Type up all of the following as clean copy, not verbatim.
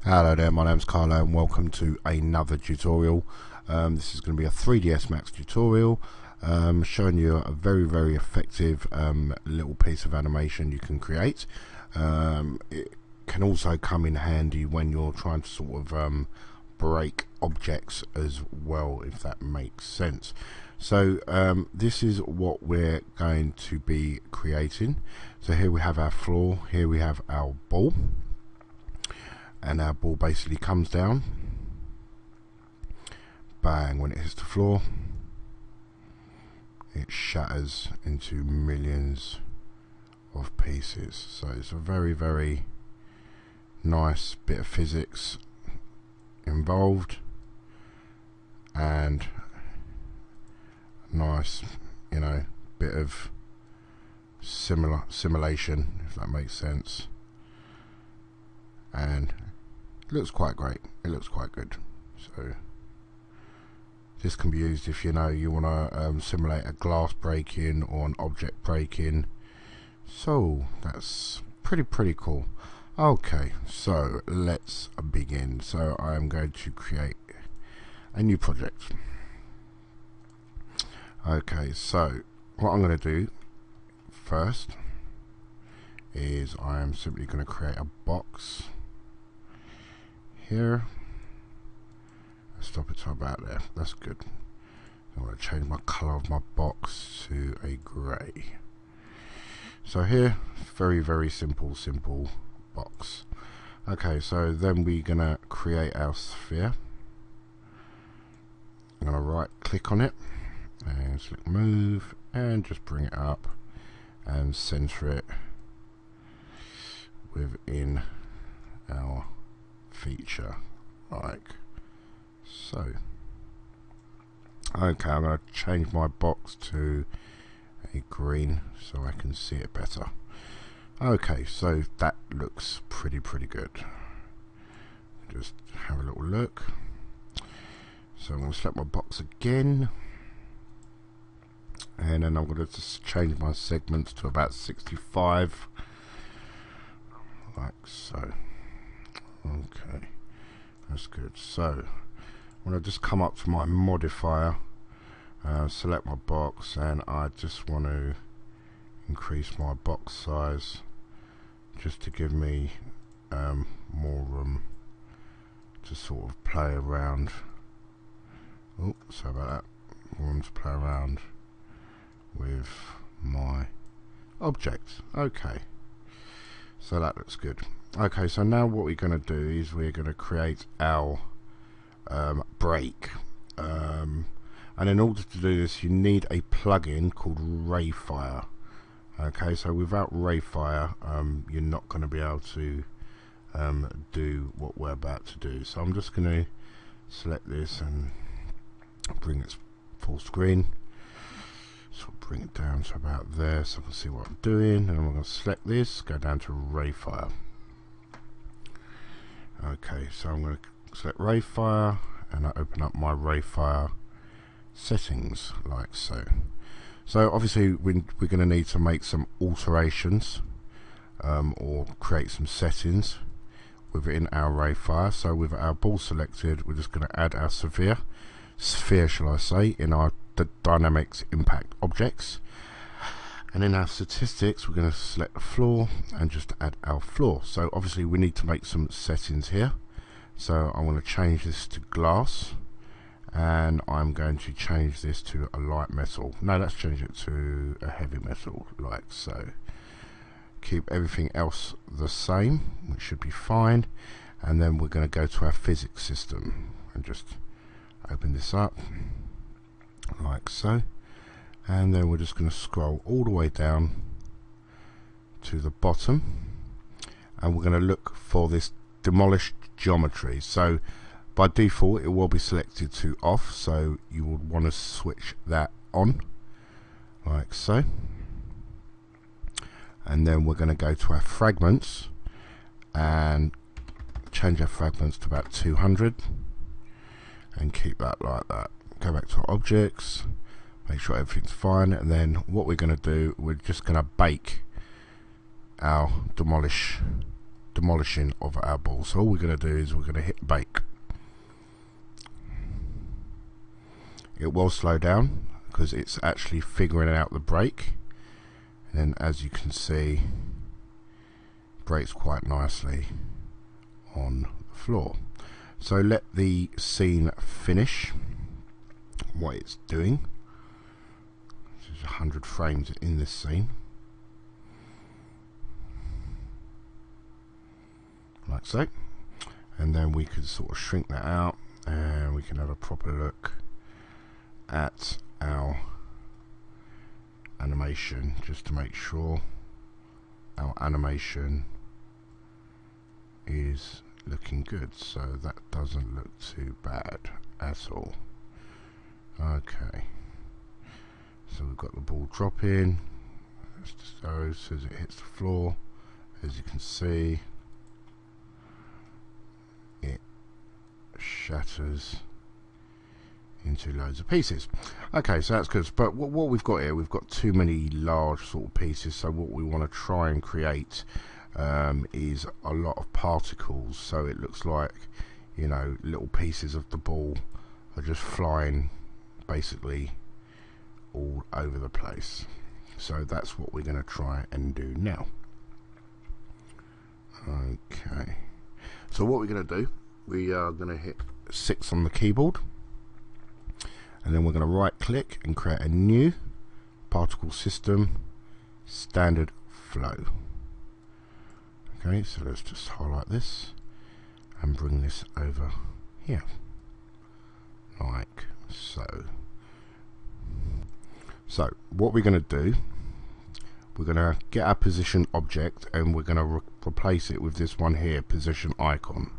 Hello there, my name's Carlo and welcome to another tutorial. This is going to be a 3ds Max tutorial showing you a very effective little piece of animation you can create. It can also come in handy when you're trying to sort of break objects as well, if that makes sense. So this is what we're going to be creating. So here we have our floor, here we have our ball, and our ball basically comes down, bang, when it hits the floor it shatters into millions of pieces. So it's a very nice bit of physics involved and a nice, you know, bit of simulation, if that makes sense, and it looks quite great. It looks quite good. So this can be used if you want to simulate a glass break-in or an object break-in. So that's pretty cool. Okay, so let's begin. So I'm going to create a new project. Okay, so what I'm going to do first is I am simply going to create a box here. Stop it to about there. That's good. I'm going to change my color of my box to a grey. So here, very simple box. Okay, so then we're going to create our sphere. I'm going to right click on it and select move and just bring it up and center it within our feature, like so. Okay, I'm going to change my box to a green so I can see it better. Okay, so that looks pretty good. Just have a little look. So I'm going to select my box again, and then I'm going to just change my segments to about 65, like so. Okay, that's good. So I'm going to just come up to my modifier, select my box, and I just want to increase my box size just to give me more room to sort of play around. Oh, sorry about that. More room to play around with my objects. Okay, so that looks good. Okay, so now what we're going to do is we're going to create our break, and in order to do this you need a plugin called Rayfire. Okay, so without Rayfire you're not going to be able to do what we're about to do. So I'm just going to select this and bring it full screen, so bring it down to about there so I can see what I'm doing, and I'm going to select this, go down to Rayfire. Okay, so I'm going to select Rayfire and I open up my Rayfire settings like so. So obviously we're going to need to make some alterations or create some settings within our Rayfire. So with our ball selected, we're just going to add our sphere shall I say, in our dynamics impact objects, and in our statistics we're going to select the floor and just add our floor. So obviously we need to make some settings here, so I'm going to change this to glass, and I'm going to change this to a light metal. No, let's change it to a heavy metal, like so. Keep everything else the same, which should be fine, and then we're going to go to our physics system and just open this up like so, and then we're just going to scroll all the way down to the bottom, and we're going to look for this Demolished Geometry. So by default it will be selected to off, so you would want to switch that on like so, and then we're going to go to our fragments and change our fragments to about 200 and keep that like that. Go back to our objects, make sure everything's fine, and then what we're going to do, we're just going to bake our demolish demolishing of our ball. So all we're going to do is we're going to hit bake. It will slow down because it's actually figuring out the break, and then as you can see, breaks quite nicely on the floor. So let the scene finish what it's doing. There's 100 frames in this scene, like so, and then we could sort of shrink that out and we can have a proper look at our animation, just to make sure our animation is looking good. So that doesn't look too bad at all. Okay, so we've got the ball dropping as it hits the floor. As you can see, it shatters into loads of pieces. Okay, so that's good. But what we've got here, we've got too many large sort of pieces. So what we want to try and create is a lot of particles. So it looks like, you know, little pieces of the ball are just flying basically all over the place. So that's what we're going to try and do now. Okay, so what we're going to do, we are going to hit 6 on the keyboard, and then we're going to right click and create a new particle system, standard flow. Okay, so let's just highlight this and bring this over here, like so. So what we're going to do, we're going to get our position object and we're going to replace it with this one here, position icon,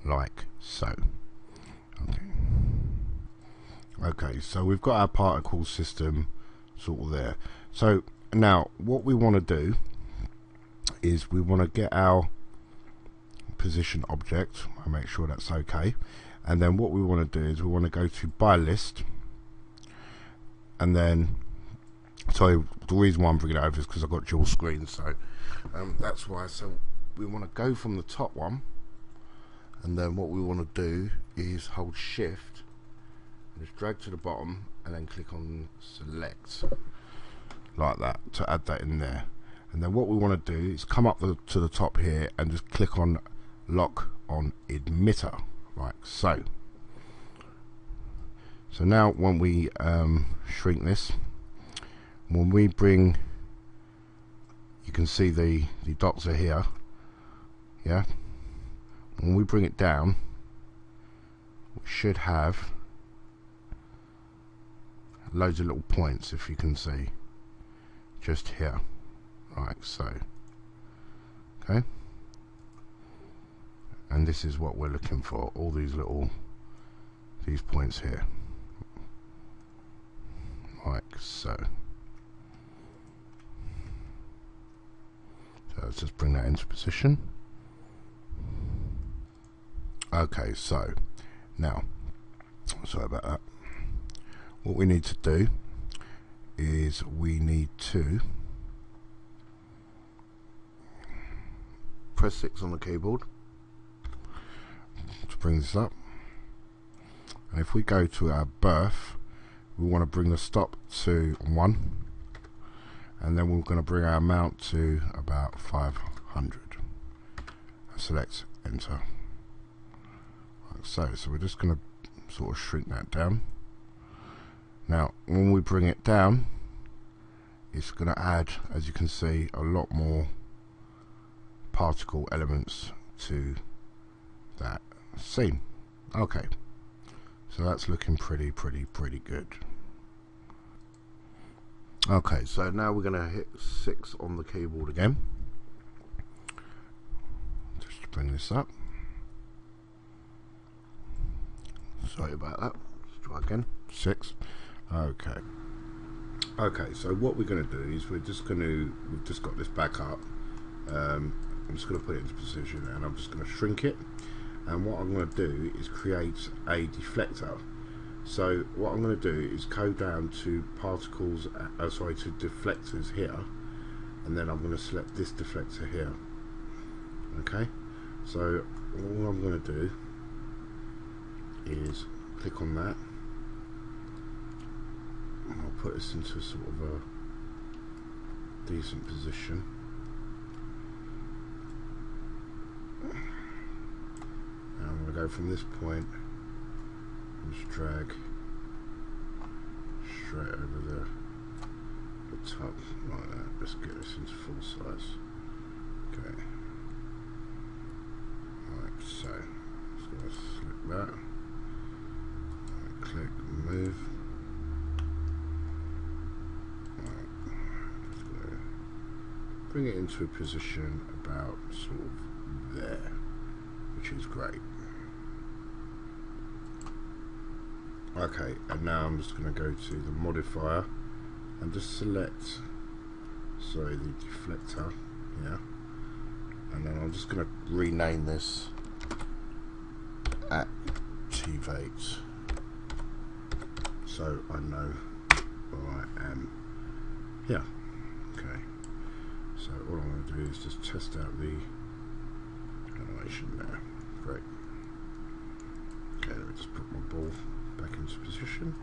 like so. Okay, so we've got our particle system sort of there. So now what we want to do is we want to get our position object and make sure that's okay, and then what we want to do is we want to go to by list, and then the reason why I'm bringing it over is because I've got dual screen, so that's why. So we want to go from the top one, and then what we want to do is hold shift and just drag to the bottom and then click on select, like that, to add that in there. And then what we want to do is come up to the top here and just click on lock on emitter, like so. So now when we shrink this, when we bring, you can see the dots are here, yeah. When we bring it down, we should have loads of little points, if you can see, just here, like so. Okay, and this is what we're looking for, all these points here, like so. So let's just bring that into position. Okay, so now, sorry about that. What we need to do is we need to press 6 on the keyboard to bring this up, and if we go to our birth, we want to bring the stop to 1, and then we're going to bring our amount to about 500. Select enter, like so. So we're just going to sort of shrink that down. Now when we bring it down, it's going to add, as you can see, a lot more particle elements to that scene. Okay, so that's looking pretty good. Okay, so now we're going to hit 6 on the keyboard again, just to bring this up. Sorry about that. Let's try again. 6. Okay. Okay, so what we're going to do is we've just got this back up. I'm just going to put it into position, and I'm just going to shrink it. And what I'm going to do is create a deflector. So what I'm going to do is go down to particles, to deflectors here, and then I'm going to select this deflector here, Okay, so all I'm going to do is click on that, and I'll put this into sort of a decent position. And I'm going to go from this point and just drag straight over the top like that. Let's get this into full size. Okay, like so. Just going to select that. Right click, move. Right. Just going to bring it into a position about sort of there, which is great. Okay, and now I'm just going to go to the modifier and just select, sorry, the deflector, yeah, and then I'm just going to rename this Activate, so I know where I am here. Okay, so all I'm going to do is just test out the animation there. Great. Okay, let me just put my ball back into position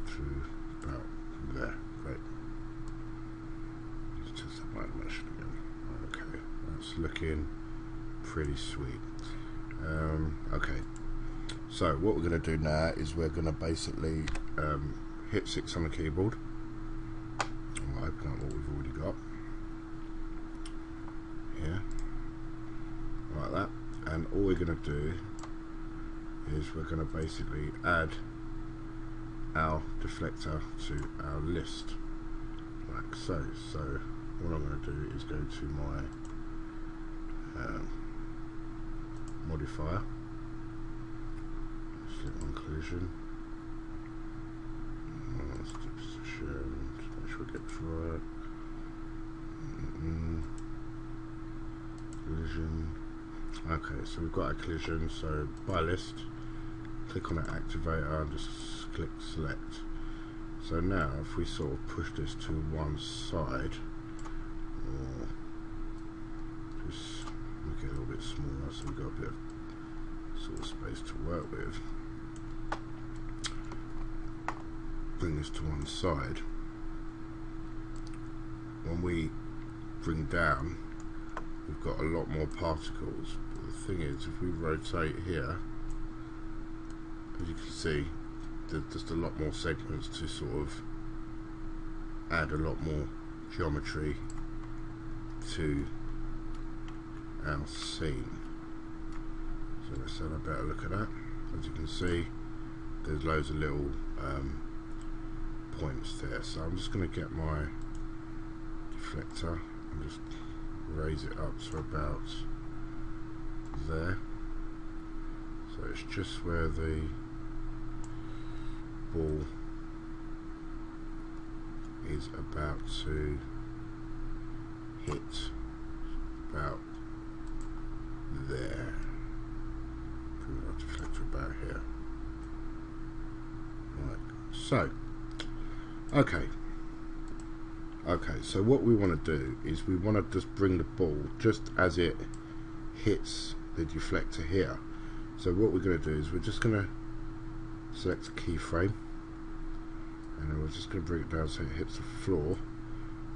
to about there. Great. Just test that animation again. Okay, that's looking pretty sweet. Okay, so what we're going to do now is we're going to basically hit 6 on the keyboard. I'll open up what we've already got here, like that, and all we're going to do is we're going to basically add our deflector to our list, like so. So what I'm going to do is go to my modifier, select on collision, let's do position, make sure it gets right, collision. Okay, so we've got a collision, so by list, click on that activator and just click select. So now if we sort of push this to one side, or just make it a little bit smaller so we've got a bit of sort of space to work with, bring this to one side, when we bring down we've got a lot more particles, but the thing is if we rotate here, as you can see there's just a lot more segments to sort of add a lot more geometry to our scene. So let's have a better look at that. As you can see there's loads of little points there, so I'm just going to get my deflector and just raise it up to about there, so it's just where the ball is about to hit, about there. Bring our deflector about here, like so. Okay, so what we want to do is we want to just bring the ball just as it hits the deflector here. So what we're going to do is we're just going to select a keyframe, and then we're just going to bring it down so it hits the floor,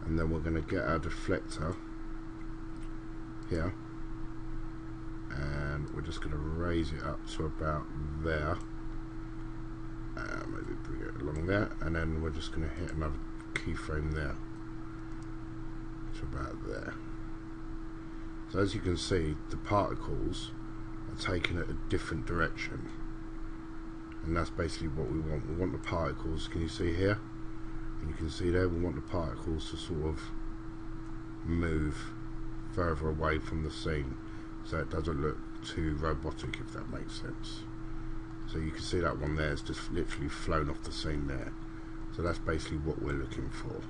and then we're going to get our deflector here, and we're just going to raise it up to about there, maybe bring it along there, and then we're just going to hit another keyframe there to about there. So as you can see, the particles are taken at a different direction, and that's basically what we want. We want the particles, can you see here? And you can see there, we want the particles to sort of move further away from the scene so it doesn't look too robotic, if that makes sense. So you can see that one there is just literally flown off the scene there. So that's basically what we're looking for.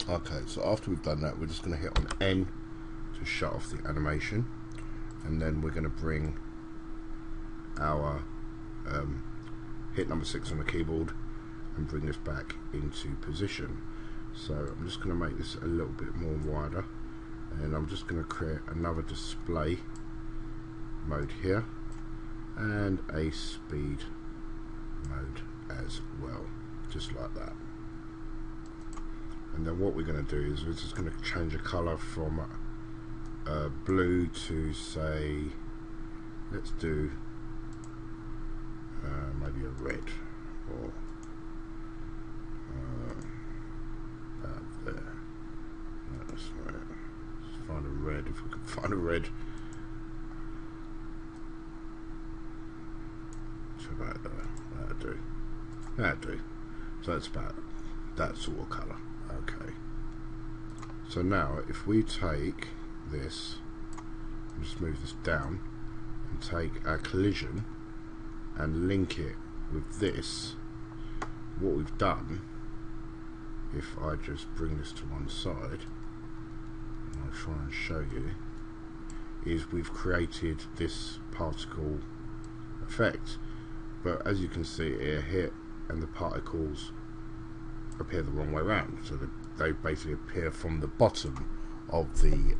Okay, so after we've done that, we're just going to hit on N to shut off the animation, and then we're going to bring our hit number 6 on the keyboard and bring this back into position. So I'm just going to make this a little bit more wider, and I'm just going to create another display mode here and a speed mode as well, just like that. And then what we're going to do is we're just going to change the color from blue to, say, let's do maybe a red, or about there. That's right. Let's find a red, if we can find a red. So about there. That'll do. So that's about that sort of colour. Okay. So now if we take this, just move this down, and take our collision and link it with this, what we've done, if I just bring this to one side, and I'll try and show you, is we've created this particle effect. But as you can see, it hit and the particles appear the wrong way around, so that they basically appear from the bottom of the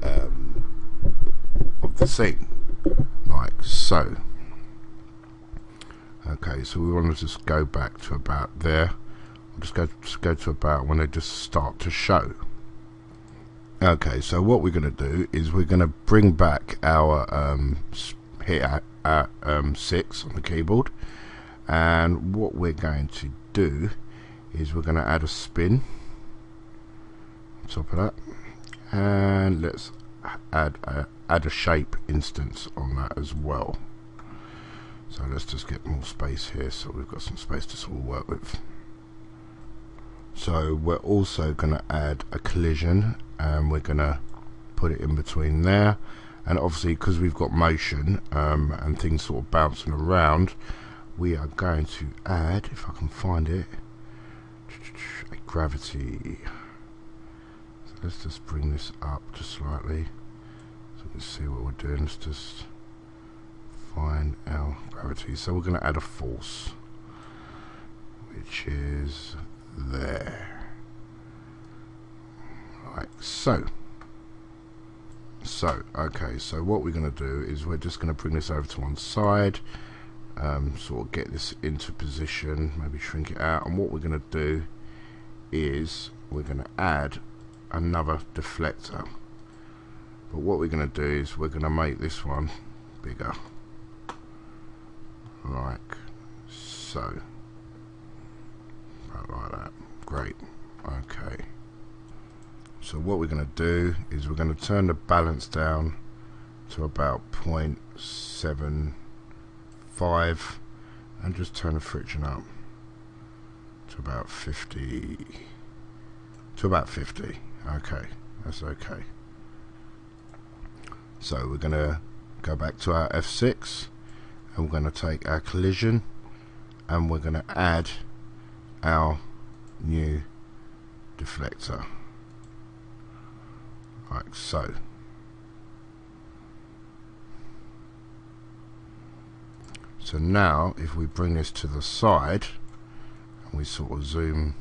scene, like so. Okay, so we want to just go back to about there. Just go to about when they just start to show. Okay, so what we're going to do is we're going to bring back our hit at 6 on the keyboard, and what we're going to do is we're going to add a spin on top of that, and let's add a shape instance on that as well. So let's just get more space here, so we've got some space to sort of work with. So we're also going to add a collision, and we're going to put it in between there, and obviously because we've got motion and things sort of bouncing around, we are going to add, if I can find it, a gravity. So let's just bring this up just slightly so we can see what we're doing. Let's just find our gravity. So we're going to add a force, which is there, like so. Okay, so what we're going to do is we're just going to bring this over to one side, sort of get this into position, maybe shrink it out, and what we're going to do is we're going to add another deflector. But what we're going to do is we're going to make this one bigger, like so. Like that. Great. Okay. So what we're going to do is we're going to turn the balance down to about 0.75 and just turn the friction up to about 50. Okay, that's okay. So we're going to go back to our F6, and we're going to take our collision, and we're going to add our new deflector, like so. So now if we bring this to the side and we sort of zoom,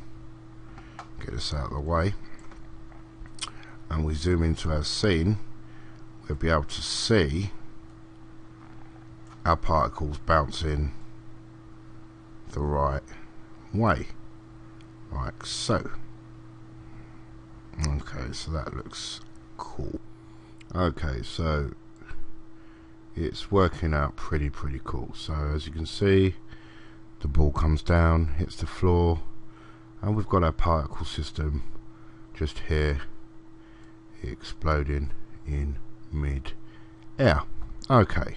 get this out of the way, and we zoom into our scene, we'll be able to see our particles bouncing the right way, like so. Okay, so that looks cool. Okay, so it's working out pretty cool. So as you can see, the ball comes down, hits the floor, and we've got our particle system just here exploding in mid-air. Okay,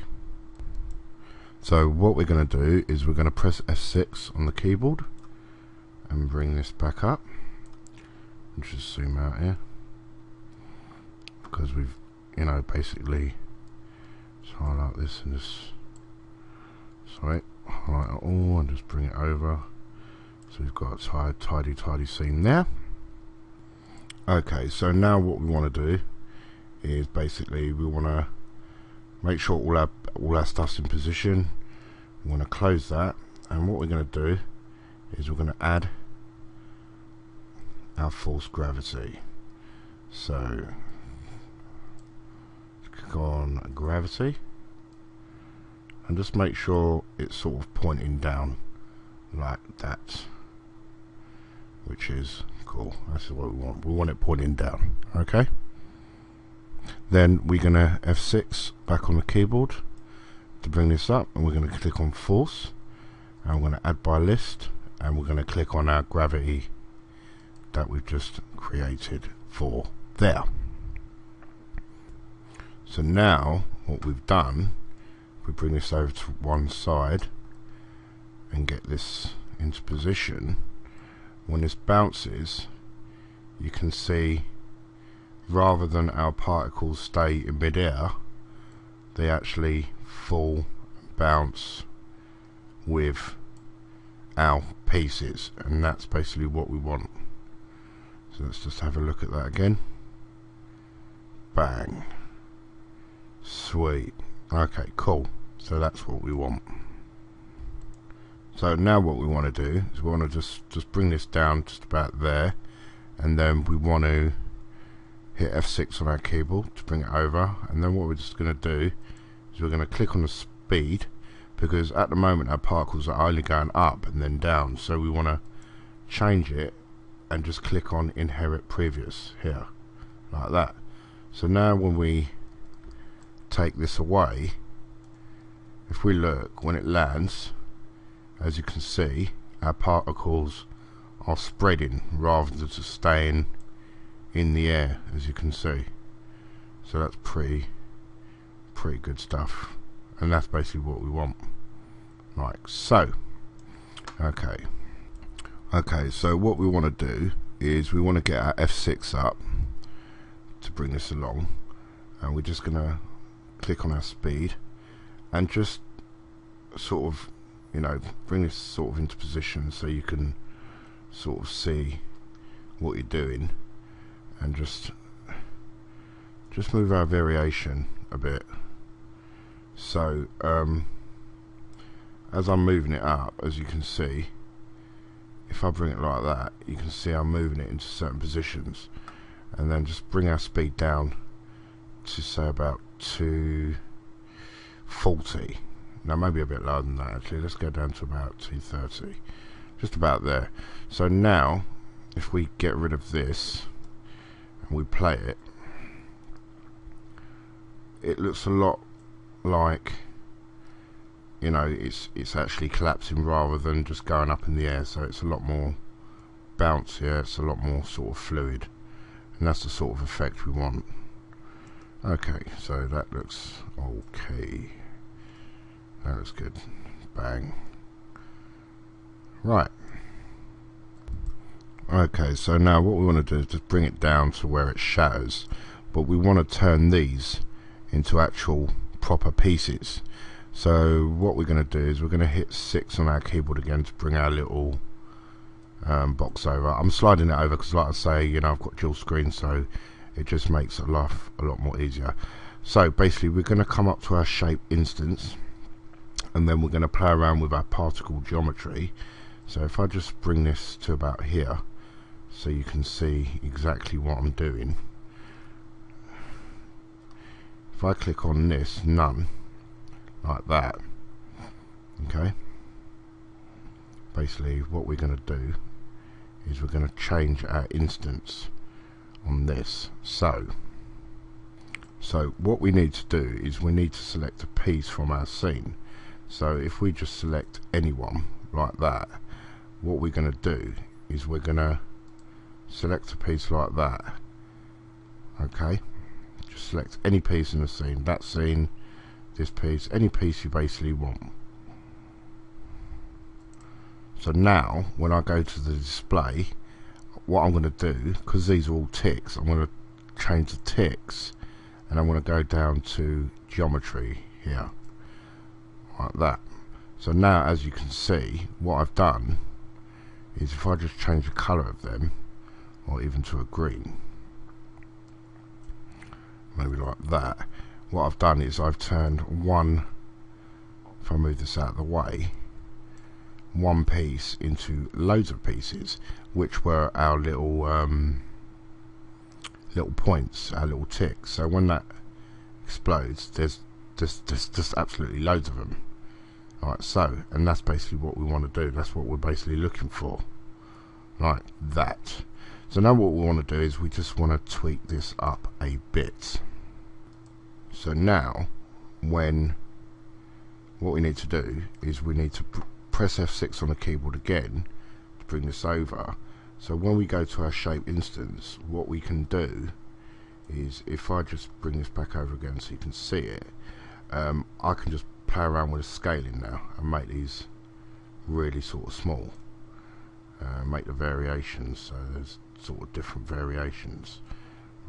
so what we're going to do is we're going to press F6 on the keyboard and bring this back up, and just zoom out here, because we've, you know, basically just highlight this and just highlight it all and just bring it over, so we've got a tidy scene there. Okay, so now what we want to do is basically we want to make sure all our stuff's in position. We want to close that, and what we're going to do is we're going to add our force gravity. So click on gravity and just make sure it's sort of pointing down like that, which is cool. That's what we want. We want it pointing down. Okay, then we're going to F6 back on the keyboard to bring this up, and we're going to click on force, and we're going to add by list, and we're going to click on our gravity that we've just created for there. So now what we've done, if we bring this over to one side and get this into position, when this bounces, you can see rather than our particles stay in midair, they actually fall, bounce with our pieces, and that's basically what we want. So let's just have a look at that again. Bang. Sweet. Okay, cool. So that's what we want. So now what we want to do is we want to just bring this down just about there, and then we want to hit F6 on our keyboard to bring it over, and then what we're just going to do is we're going to click on the speed, because at the moment our particles are only going up and then down, so we want to change it and just click on inherit previous here, like that. So now when we take this away, if we look, when it lands, as you can see, our particles are spreading rather than just staying in the air, as you can see. So that's pretty good stuff, and that's basically what we want, like so. Okay, so what we want to do is we want to get our F6 up to bring this along, and we're just going to click on our speed and just sort of, you know, bring this sort of into position so you can sort of see what you're doing, and just move our variation a bit. So as I'm moving it up, as you can see, if I bring it like that, you can see I'm moving it into certain positions, and then just bring our speed down to say about 240. Now maybe a bit lower than that actually. Let's go down to about 230, just about there. So now if we get rid of this and we play it, it looks a lot like, you know, it's actually collapsing rather than just going up in the air. So it's a lot more bouncier, it's a lot more sort of fluid, and that's the sort of effect we want. Okay, so that looks okay. That looks good. Bang. Right. Okay, so now what we want to do is just bring it down to where it shatters, but we want to turn these into actual proper pieces. So what we're going to do is we're going to hit 6 on our keyboard again to bring our little box over. I'm sliding it over because, like I say, you know, I've got dual screen, so it just makes life a lot more easier. So basically we're going to come up to our shape instance, and then we're going to play around with our particle geometry. So if I just bring this to about here so you can see exactly what I'm doing, if I click on this none, like that, okay, basically what we're going to do is we're going to change our instance on this. So what we need to do is we need to select a piece from our scene. So if we just select anyone like that, what we're going to do is we're going to select a piece like that. Okay, just select any piece in the scene, that scene, this piece, any piece you basically want. So now when I go to the display, what I'm going to do, because these are all ticks, I'm going to change the ticks, and I'm going to go down to geometry here, like that. So now as you can see, what I've done is if I just change the colour of them, or even to a green, maybe like that, what I've done is I've turned one, if I move this out of the way, one piece into loads of pieces, which were our little little points, our little ticks. So when that explodes, there's just absolutely loads of them. Right, so, and that's basically what we want to do. That's what we're basically looking for. Like that. So now what we want to do is we just want to tweak this up a bit. So now, what we need to do is we need to press F6 on the keyboard again to bring this over. So when we go to our shape instance, what we can do is, if I just bring this back over again so you can see it, I can just play around with the scaling now and make these really sort of small, make the variations, so there's sort of different variations,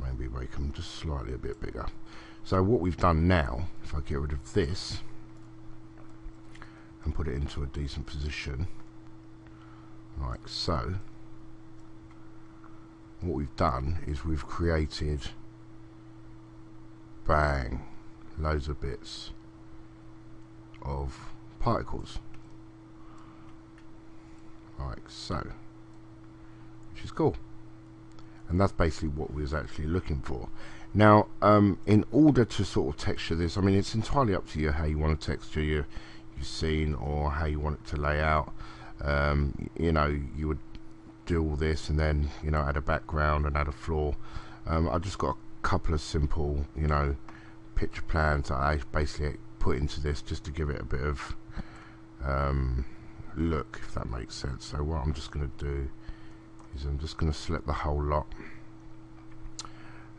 maybe make them just slightly a bit bigger. So what we've done now, if I get rid of this and put it into a decent position like so, what we've done is we've created, bang, loads of bits of particles like so, which is cool, and that's basically what we was actually looking for. Now in order to sort of texture this, I mean, it's entirely up to you how you want to texture your scene or how you want it to lay out. You know, you would do all this and then, you know, add a background and add a floor. I've just got a couple of simple, you know, picture plans that I basically put into this just to give it a bit of look, if that makes sense. So what I'm just going to do is I'm just going to select the whole lot,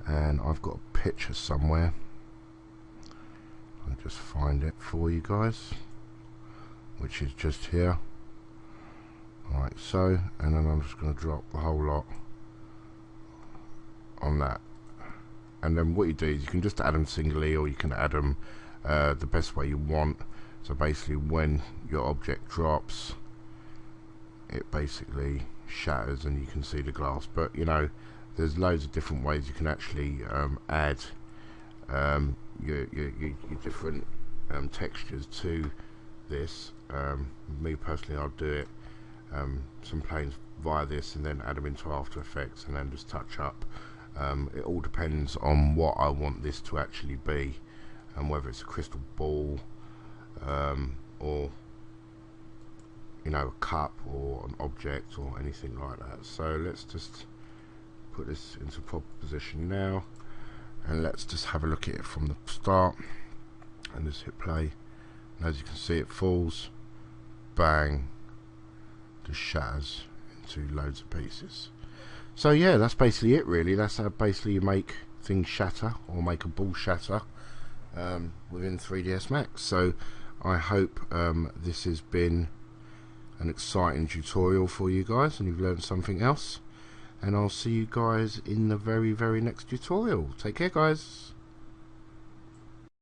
and I've got a picture somewhere. I'll just find it for you guys, which is just here, like so, and then I'm just going to drop the whole lot on that. And then what you do is you can just add them singly, or you can add them the best way you want. So basically when your object drops, it basically shatters and you can see the glass. But you know, there's loads of different ways you can actually add your different textures to this. Me personally, I'll do it some planes via this and then add them into After Effects and then just touch up. It all depends on what I want this to actually be, and whether it's a crystal ball or, you know, a cup or an object or anything like that. So let's just put this into proper position now, and let's just have a look at it from the start and just hit play. And as you can see, it falls, bang, just shatters into loads of pieces. So yeah, that's basically it really. That's how basically you make things shatter, or make a ball shatter within 3ds Max. So I hope this has been an exciting tutorial for you guys and you've learned something else, and I'll see you guys in the very next tutorial. Take care guys.